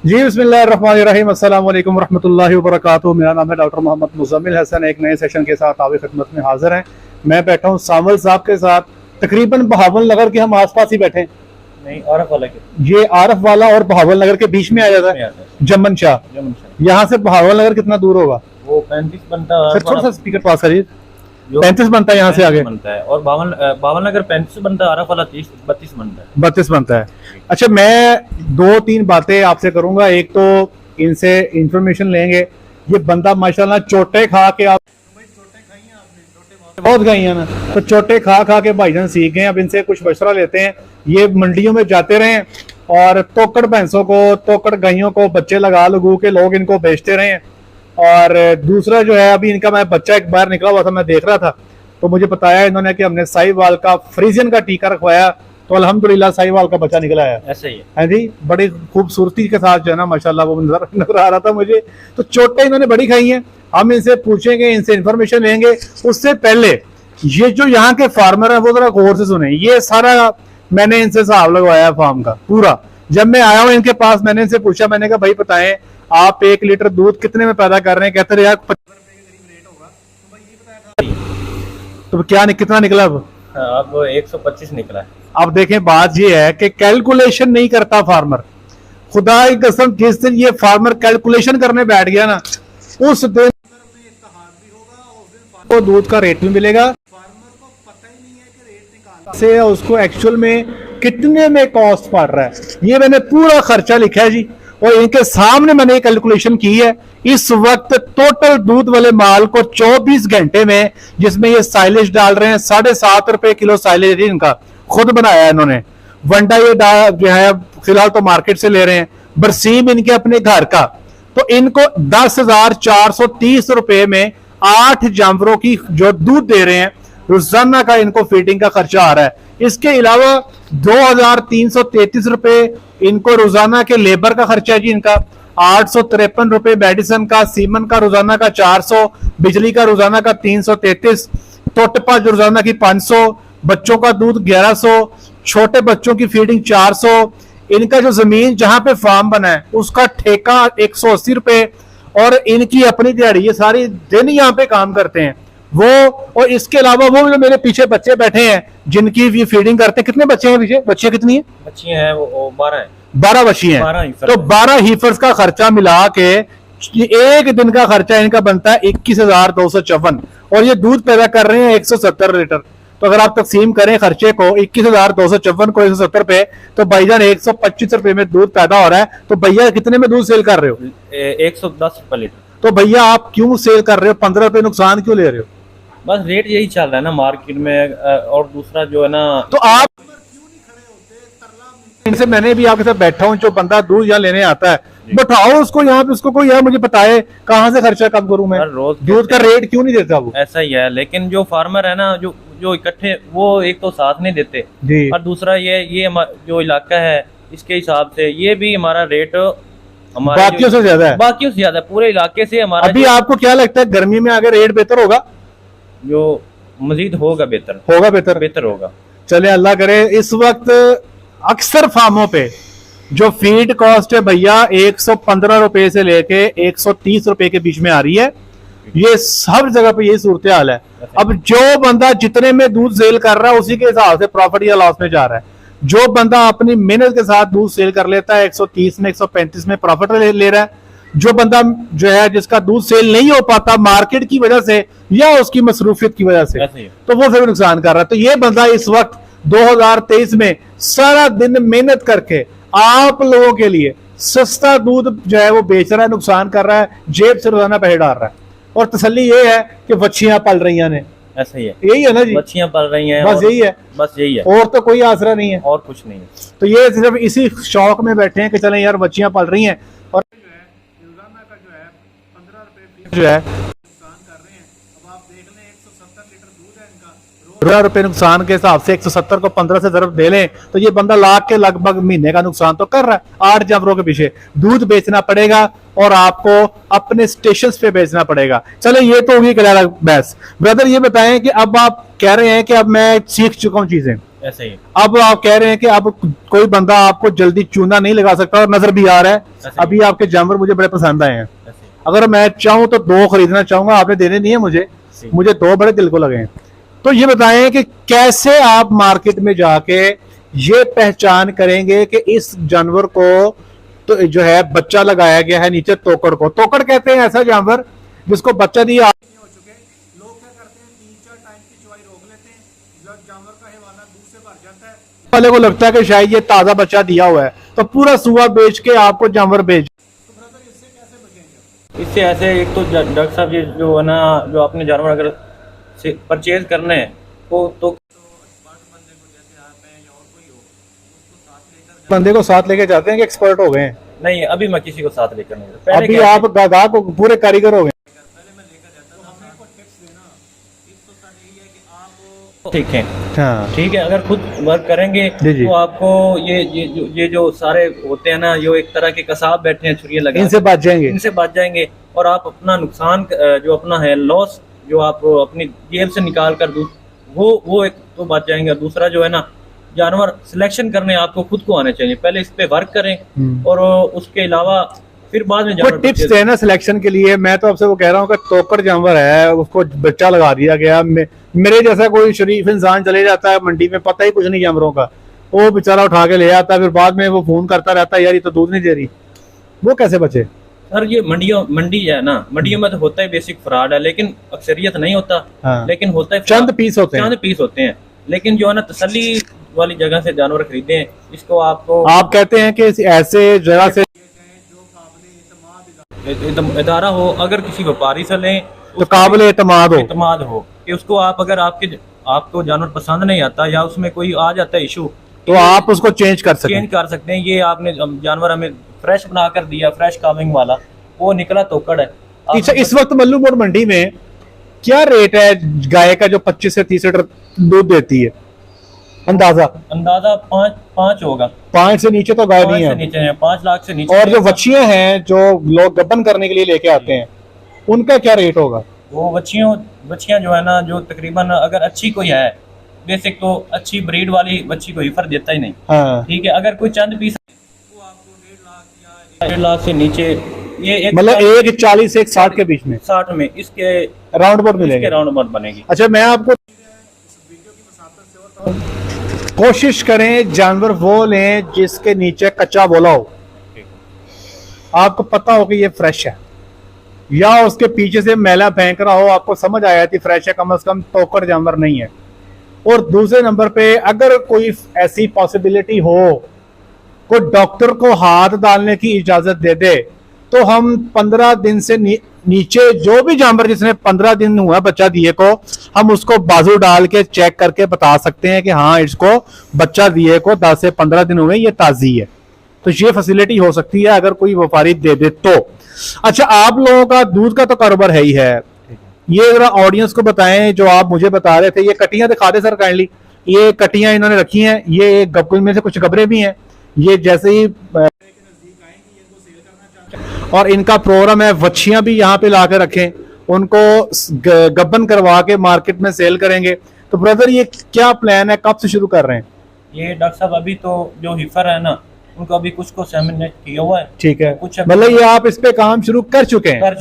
जी बिस्मिल्लाहिर्रहमानिर्रहीम, अस्सलाम वालेकुम रहमतुल्लाहि व बरकातुहू। मेरा नाम है डॉक्टर मोहम्मद मुज़म्मिल हसन। एक नए सेशन के साथ आपकी खिदमत में हाजिर हैं। मैं बैठा हूँ सावल साहब के साथ, तकरीबन बहावल नगर के हम आसपास ही बैठे हैं। नहीं, आरफ वाला के ये आरफ वाला और बहावल नगर के बीच में आ जाता है जमन शाह। यहाँ से बहावल नगर कितना दूर होगा? वो 35 बनता है। सर थोड़ा सा स्पीकर पास करिए। 35 बनता है यहाँ से आगे बनता है, और बावन अगर 35 बनता है, आरफ वाला 32 बनता है। 32 बनता है। अच्छा, मैं दो तीन बातें आपसे करूंगा। एक तो इनसे इंफॉर्मेशन लेंगे। ये बंदा माशाल्लाह चोटे खा के, आप बहुत गई है ना, तो चोटे खा खा के भाईजान सीख गए। अब इनसे कुछ मशवरा लेते हैं। ये मंडियों में जाते रहे और तोकड़ भैंसों को, तोकड़ गायों को बच्चे लगा लगू के लोग इनको बेचते रहे। और दूसरा जो है, अभी इनका मैं बच्चा एक बार निकला हुआ था, मैं देख रहा था, तो मुझे बताया इन्होंने कि हमने साहिवाल का फ्रीजियन का टीका रखवाया, तो अल्हम्दुलिल्लाह साहिवाल का बच्चा निकला है। ऐसा ही है जी, बड़ी खूबसूरती के साथ जो है ना माशाल्लाह वो नजर आ रहा था मुझे। तो चोटें इन्होंने बड़ी खाई हैं। हम इनसे पूछेंगे, इनसे इंफॉर्मेशन लेंगे। उससे पहले ये जो यहाँ के फार्मर है वो जरा गौर से सुने। ये सारा मैंने इनसे हिसाब लगवाया फार्म का पूरा। जब मैं आया हूँ इनके पास, मैंने इनसे पूछा, मैंने कहा भाई बताएं आप 1 लीटर दूध कितने में पैदा कर रहे हैं? कहते रहे यार 50 रुपए के करीब रेट होगा। तो भाई ये बताया था, तो क्या कितना निकला? अब 125 निकला है। अब देखें, बात ये है कि कैलकुलेशन नहीं करता फार्मर। खुदा की कसम, जिस दिन ये फार्मर कैलकुलेशन करने बैठ गया ना, उस दिन को दूध का रेट भी मिलेगा। फार्मर को पता ही नहीं है कि रेट निकालने से उसको एक्चुअल में कितने में कॉस्ट पड़ रहा है। ये मैंने पूरा खर्चा लिखा है जी, और इनके सामने मैंने कैलकुलेशन की है। इस वक्त टोटल दूध वाले माल को 24 घंटे में, जिसमें ये साइलेज डाल रहे हैं, 7.5 रुपए किलो साइलेज इनका खुद बनाया है इन्होंने। वंडा ये जो है फिलहाल तो मार्केट से ले रहे हैं। बरसीम इनके अपने घर का, तो इनको 10,430 रुपए में 8 जानवरों की जो दूध दे रहे हैं, रोजाना का इनको फीडिंग का खर्चा आ रहा है। इसके अलावा 2,333 रुपए इनको रोजाना के लेबर का खर्चा है जी इनका। 853 रुपए मेडिसिन का, सीमन का रोजाना का 400, बिजली का रोजाना का 333, टोटपा रोजाना की 500, बच्चों का दूध 1100, छोटे बच्चों की फीडिंग 400। इनका जो जमीन जहां पे फार्म बना है उसका ठेका 180 रुपए, और इनकी अपनी दिहाड़ी, ये सारी दिन यहाँ पे काम करते हैं वो। और इसके अलावा वो जो मेरे पीछे बच्चे बैठे हैं जिनकी ये फीडिंग करते हैं। कितने बच्चे हैं पीछे? बच्चे कितनी है? बच्चियां हैं वो 12 है। 12 बच्ची हैं। 12 तो 12 हीफर्स का खर्चा मिला के एक दिन का खर्चा इनका बनता है 21,254, और ये दूध पैदा कर रहे हैं 170 लीटर। तो अगर आप तकसीम करें खर्चे को 21,254 को 170 पे, तो भाईजान 125 रुपए में दूध पैदा हो रहा है। तो भैया कितने में दूध सेल कर रहे हो? 110 रुपए लीटर। तो भैया आप क्यों सेल कर रहे हो? 15 रुपए नुकसान क्यों ले रहे हो? बस रेट यही चल रहा है ना मार्केट में। और दूसरा जो है ना, तो आप इनसे, मैंने भी आपके साथ बैठा हूँ, जो बंदा दूध यहाँ लेने आता है, बैठाओ उसको यहाँ पे, उसको कोई यार मुझे बताए कहाँ से खर्चा कम करूँ मैं? रोज दूध का रेट क्यों नहीं देता वो? ऐसा ही है, लेकिन जो फार्मर है ना, जो जो इकट्ठे, वो एक तो साथ नहीं देते जी, और दूसरा ये जो इलाका है इसके हिसाब से ये भी हमारा रेट हमारे बाकियों से ज्यादा है। बाकियों से ज्यादा पूरे इलाके से हमारा। अभी आपको क्या लगता है गर्मी में आगे रेट बेहतर होगा? जो मजीद होगा बेहतर होगा, बेहतर होगा। चले अल्लाह करे। इस वक्त अक्सर फार्मों पे जो फीड कॉस्ट है भैया 115 रुपए से लेके 130 रुपए के बीच में आ रही है। ये सब जगह पे यही सूरत हाल है। अब जो बंदा जितने में दूध सेल कर रहा है उसी के हिसाब से प्रॉफिट या लॉस में जा रहा है। जो बंदा अपनी मेहनत के साथ दूध सेल कर लेता है 130 में 135 में प्रॉफिट ले रहा है। जो बंदा जो है जिसका दूध सेल नहीं हो पाता मार्केट की वजह से या उसकी मसरूफियत की वजह से, तो वो फिर नुकसान कर रहा है। तो ये बंदा इस वक्त 2023 में सारा दिन मेहनत करके आप लोगों के लिए सस्ता दूध जो है वो बेच रहा है, नुकसान कर रहा है, जेब से रोजाना पैसे डाल रहा है। और तसल्ली ये है कि बच्चियां पल रही हैं। ऐसा ही है, यही है ना जी, बच्चियां पल रही हैं, बस यही है, बस यही है, और तो कोई आसरा नहीं है, और कुछ नहीं है। तो ये सिर्फ इसी शौक में बैठे हैं कि चलें यार बच्चियां पल रही हैं, और जो है नुकसान कर रहे हैं। अब आप देख लें 170 लीटर दूध है इनका, 15 रुपए नुकसान के हिसाब से 170 को 15 से ज़रब दे लें तो ये बंदा लाख के लगभग महीने का नुकसान तो कर रहा है। 8 जानवरों के पीछे दूध बेचना पड़ेगा और आपको अपने स्टेशन पे बेचना पड़ेगा। चले ये तो होगी क्लियर बहस। ब्रदर ये बताएं कि अब आप कह रहे हैं कि अब मैं सीख चुका हूँ चीजें, ऐसे ही अब आप कह रहे हैं कि अब कोई बंदा आपको जल्दी चूना नहीं लगा सकता और नजर भी आ रहा है अच्छा। अभी आपके जानवर मुझे बड़े पसंद आए हैं। अच्छा। अगर मैं चाहूँ तो 2 खरीदना चाहूंगा, आपने देने नहीं है मुझे 2 बड़े दिल को लगे हैं। तो ये बताएं कि कैसे आप मार्केट में जाके ये पहचान करेंगे कि इस जानवर को तो जो है बच्चा लगाया गया है नीचे तोकड़ को। तोकड़ कहते हैं ऐसा जानवर जिसको बच्चा दिया हो चुके। लोग क्या करते हैं 3-4 टाइम की चुवाई रोक लेते हैं, जब जानवर का हैवाना दूध से भर जाता है वाले को लगता है कि शायद ये ताजा बच्चा दिया हुआ है, तो पूरा सुआ बेच के आपको जानवर बेच। तो ब्रदर इससे कैसे बचेंगे? इससे ऐसे एक तो डॉक्टर साहब ये जो है ना, जो अपने जानवर अगर से परचेज करने हैं तो बंदे को साथ लेके जाते हैं कि एक्सपर्ट हो गए हैं? नहीं, अभी मैं किसी को साथ लेकर नहीं जाता। पहले अभी क्या आप गागा को पूरे कारीगर हो गए। ठीक है, हाँ ठीक है। अगर खुद वर्क करेंगे जी जी। तो आपको ये जो सारे होते हैं ना, जो एक तरह के कसाब बैठे हैं छुरियां लगा, इनसे बच जाएंगे। इनसे बच जाएंगे। और आप अपना नुकसान जो अपना है लॉस, जो आप अपनी जेब से निकाल कर वो एक तो बच जाएंगे। दूसरा जो है ना, जानवर सिलेक्शन करने आपको खुद को आने चाहिए। पहले इस पे वर्क करें और उसके अलावा फिर बाद में जानवर टिप्स देना सिलेक्शन के लिए। मैं तो आपसे वो कह रहा हूँ कि तोकड़ जानवर है, उसको बच्चा लगा दिया गया, मेरे जैसा कोई शरीफ इंसान चले जाता है मंडी में, पता ही कुछ नहीं जानवरों का, वो बेचारा उठा के ले आता है, फिर बाद में वो फोन करता रहता है यार ये तो दूध नहीं दे रही, वो कैसे बचे? सर ये मंडी है ना, मंडियों में तो होता है बेसिक फ्रॉड है, लेकिन अक्सरियत नहीं होता। हाँ। लेकिन होता है चंद पीस होते हैं। लेकिन जो है ना, तसल्ली वाली जगह से जानवर खरीदे हैं। इसको आपको आप कहते हैं कि ऐसे जगह से इदारा हो, अगर किसी व्यापारी से लें तो काबिल एतमाद हो कि उसको आप अगर आपको जानवर पसंद नहीं आता या उसमें कोई आ जाता है इशू, तो आप उसको चेंज कर सकते हैं। ये आपने जानवर हमें फ्रेश बना कर दिया, फ्रेश कामिंग वाला, वो निकला तोकड़ है। इस वक्त मल्लू मोड़ मंडी में क्या रेट है गाय का जो 25 से 30 लीटर दूध देती है? अंदाजा 5 होगा। 5 से नीचे तो गाय नहीं है, नीचे है 5 लाख से नीचे। और जो बच्चियां हैं जो लोग गबन करने के लिए लेके आते हैं, उनका क्या रेट होगा? वो बच्चियां जो है ना, जो तकरीबन अगर अच्छी कोई है बेसिक, तो अच्छी ब्रीड वाली बच्ची को हिफर देता ही नहीं। हाँ। ठीक है, अगर कोई चंद पीस वो आपको 1.5 लाख से नीचे, ये मतलब 140 से 160 के बीच में, 60 में इसके राउंड अबाउट मिलेंगे, राउंड अबाउट बनेगी। अच्छा मैं आपको कोशिश करें जानवर वो लें जिसके नीचे कच्चा बोला हो, आपको पता हो कि ये फ्रेश है, या उसके पीछे से मैला फेंक रहा हो, आपको समझ आया थी फ्रेश है, कम से कम तोकड़ जानवर नहीं है। और दूसरे नंबर पे अगर कोई ऐसी पॉसिबिलिटी हो, कोई डॉक्टर को हाथ डालने की इजाजत दे दे, तो हम 15 दिन से नीचे जो भी जानवर जिसने 15 दिन हुआ बच्चा दिए को, हम उसको बाजू डाल के चेक करके बता सकते हैं कि हाँ इसको बच्चा दिए को 10 से 15 दिन हुए, ये ताजी है। तो ये फैसिलिटी हो सकती है अगर कोई व्यापारी दे दे तो। अच्छा, आप लोगों का दूध का तो कारोबार है ही है, ये जरा ऑडियंस को बताएं जो आप मुझे बता रहे थे। ये कटियां दिखा दे सर काइंडली। ये कटियां इन्होंने रखी हैं, ये गब्बल में से कुछ गबरे भी हैं। ये जैसे ही और इनका प्रोग्राम है वच्छियां भी यहाँ पे ला के रखें, उनको गब्बन करवा के मार्केट में सेल करेंगे। तो ब्रदर ये क्या प्लान है, कब से शुरू कर रहे हैं? ये डॉक्टर साहब अभी तो जो हिफर है ना, उनको अभी कुछ को सेमिनेट किया हुआ है। ठीक है, कुछ मतलब ये आप इस पे काम शुरू कर चुके हैं? और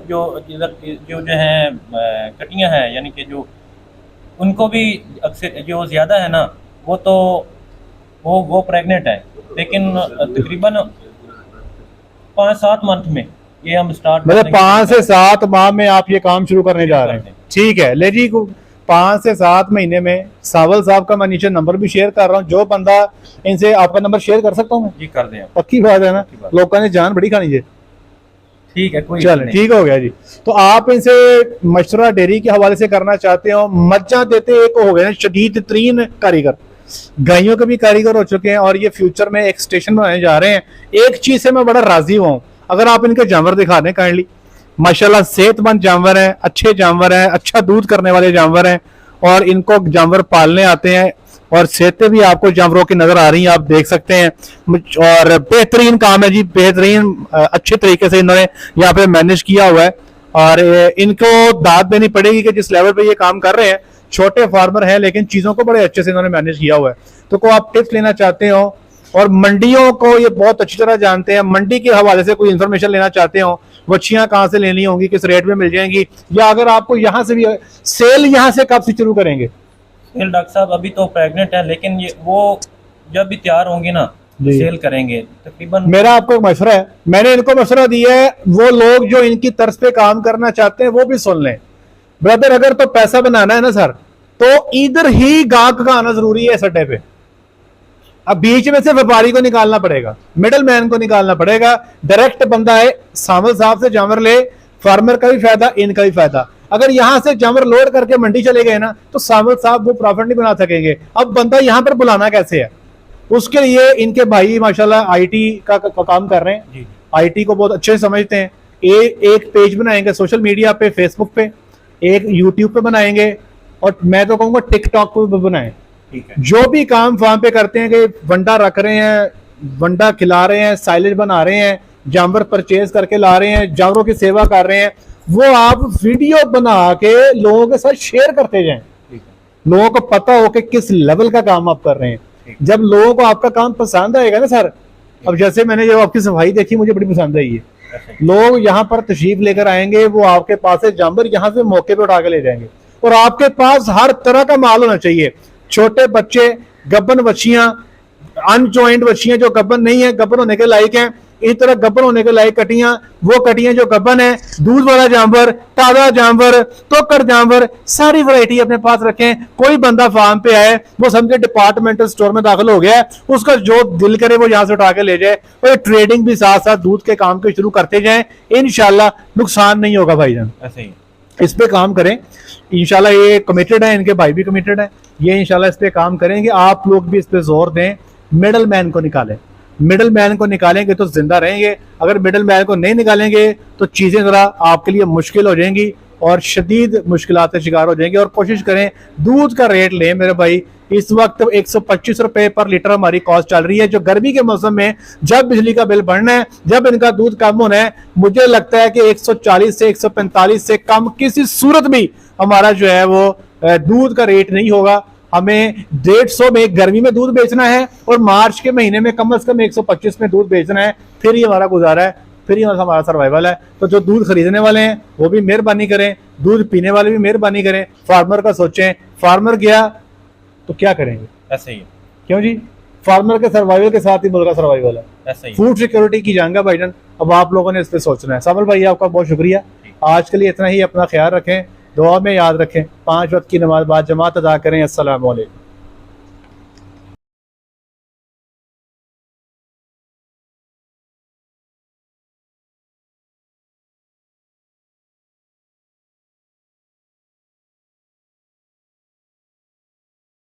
जो है कटियां हैं, यानी कि जो उनको भी अक्सर जो ज्यादा है ना, वो तो वो प्रेग्नेंट है, लेकिन तकरीबन 5-7 मंथ में ये हम स्टार्ट, मतलब 5 से 7 माह में आप ये काम शुरू करने जा रहे हैं। ठीक है, ले जी 5 से 7 महीने में। सावल साहब का मैं नीचे नंबर भी शेयर कर रहा हूँ, जो बंदा इनसे, आपका नंबर शेयर कर सकता हूँ? जी कर दें। पक्की बात है ना, लोगों ने जान बड़ी खानी है। ठीक है, कोई चल ठीक हो गया जी। तो आप इनसे मशवरा डेयरी के हवाले से करना चाहते हो। मज्जा देते एक हो गए शदीद तरीन कारीगर, गायों के भी कारीगर हो चुके हैं, और ये फ्यूचर में एक स्टेशन बनाने जा रहे हैं। एक चीज से मैं बड़ा राजी हूँ, अगर आप इनके जानवर दिखा दें काइंडली, माशाल्लाह सेहतमंद जानवर हैं, अच्छे जानवर हैं, अच्छा दूध करने वाले जानवर हैं, और इनको जानवर पालने आते हैं, और सेहतें भी आपको जानवरों की नजर आ रही हैं, आप देख सकते हैं। और बेहतरीन काम है जी, बेहतरीन अच्छे तरीके से इन्होंने यहाँ पे मैनेज किया हुआ है, और इनको दाद देनी पड़ेगी कि जिस लेवल पे ये काम कर रहे हैं। छोटे फार्मर हैं लेकिन चीजों को बड़े अच्छे से इन्होंने मैनेज किया हुआ है। तो को आप टिप्स लेना चाहते हो और मंडियों को ये बहुत अच्छी तरह जानते हैं। मंडी के हवाले से कोई इन्फॉर्मेशन लेना चाहते हो, बच्चियां कहाँ से लेनी होंगी, किस रेट में मिल जाएंगी, या अगर आपको यहाँ से भी सेल यहाँ से कब से शुरू करेंगे? सेल डॉक्टर साहब अभी तो प्रेग्नेंट है, लेकिन ये वो जब भी तैयार होंगी ना सेल करेंगे तकरीबन। मेरा आपको एक मशवरा है, मैंने इनको मशवरा दिया है, वो लोग जो इनकी तर्ज पे काम करना चाहते हैं वो भी सुन लें। ब्रदर अगर तो पैसा बनाना है ना सर, तो इधर ही गाहक का आना जरूरी है सट्टे पे। अब बीच में से व्यापारी को निकालना पड़ेगा, मिडल मैन को निकालना पड़ेगा। डायरेक्ट बंदा है, सामल साहब से जानवर ले, फार्मर का भी फायदा, इनका भी फायदा। अगर यहां से जानवर लोड करके मंडी चले गए ना तो सामल साहब वो प्रॉफिट नहीं बना सकेंगे। अब बंदा यहां पर बुलाना कैसे है? उसके लिए इनके भाई माशाल्लाह आईटी का काम कर रहे हैं, आईटी को बहुत अच्छे से समझते हैं। एक पेज बनाएंगे सोशल मीडिया पे, फेसबुक पे, एक यूट्यूब पे बनाएंगे, और मैं तो कहूंगा टिकटॉक पे बनाएं। जो भी काम फार्म पे करते हैं कि वंडा रख रहे हैं, वंडा खिला रहे हैं, साइलेज बना रहे हैं, जानवर परचेज करके ला रहे हैं, जानवरों की सेवा कर रहे हैं, वो आप वीडियो बना के लोगों के साथ शेयर करते जाएं। लोगों को पता हो कि किस लेवल का काम आप कर रहे हैं। जब लोगों को आपका काम पसंद आएगा ना सर, अब जैसे मैंने जब आपकी सफाई देखी मुझे बड़ी पसंद आई है। लोग यहाँ पर तशरीफ लेकर आएंगे, वो आपके पास से जानवर यहाँ से मौके पे उठा के ले जाएंगे, और आपके पास हर तरह का माल होना चाहिए। छोटे बच्चे, गब्बन बच्चियां, अनजॉइंट बच्चियां जो गब्बन नहीं है, गब्बन होने के लायक हैं, इस तरह गब्बन होने के लायक कटियां, वो कटियां जो गब्बन है, दूध वाला जानवर, ताजा जानवर, तोकर जानवर, सारी वैरायटी अपने पास रखें। कोई बंदा फार्म पे आए, वो समझे डिपार्टमेंटल स्टोर में दाखिल हो गया है, उसका जो दिल करे वो यहां से उठा के ले जाए, और ट्रेडिंग भी साथ साथ दूध के काम के शुरू करते जाए, इंशाल्लाह नुकसान नहीं होगा भाईजान। ऐसे ही इस पे काम करें इंशाल्लाह। ये कमिटेड है, इनके भाई भी कमिटेड है, ये इंशाल्लाह इस पे काम करेंगे। आप लोग भी इस पे जोर दें, मिडल मैन को निकालें। मिडल मैन को निकालेंगे तो जिंदा रहेंगे, अगर मिडल मैन को नहीं निकालेंगे तो चीजें जरा आपके लिए मुश्किल हो जाएंगी और शदीद मुश्किलात का शिकार हो जाएंगे। और कोशिश करें दूध का रेट लें मेरे भाई। इस वक्त 125 रुपए पर लीटर हमारी कॉस्ट चल रही है, जो गर्मी के मौसम में जब बिजली का बिल बढ़ना है, जब इनका दूध कम होना है, मुझे लगता है कि 140 से 145 से कम किसी सूरत भी हमारा जो है वो दूध का रेट नहीं होगा। हमें 150 में गर्मी में दूध बेचना है और मार्च के महीने में कम से कम 125 में दूध बेचना है, फिर ही हमारा गुजारा है, फिर ही हमारा सर्वाइवल है। तो जो दूध खरीदने वाले हैं वो भी मेहरबानी करें, दूध पीने वाले भी मेहरबानी करें, फार्मर का सोचें। फार्मर गया तो क्या करेंगे? ऐसे ही क्यों जी? फार्मर के सर्वाइवल के साथ ही मुल्क का सर्वाइवल है। ऐसे ही फूड सिक्योरिटी की जाएगा भाईजान, अब आप लोगों ने इस पे सोचना है। सामल भाई आपका बहुत शुक्रिया, आज के लिए इतना ही। अपना ख्याल रखें, दुआ में याद रखें, 5 वक्त की नमाज बाद जमात अदा करें। अस्सलाम वालेकुम।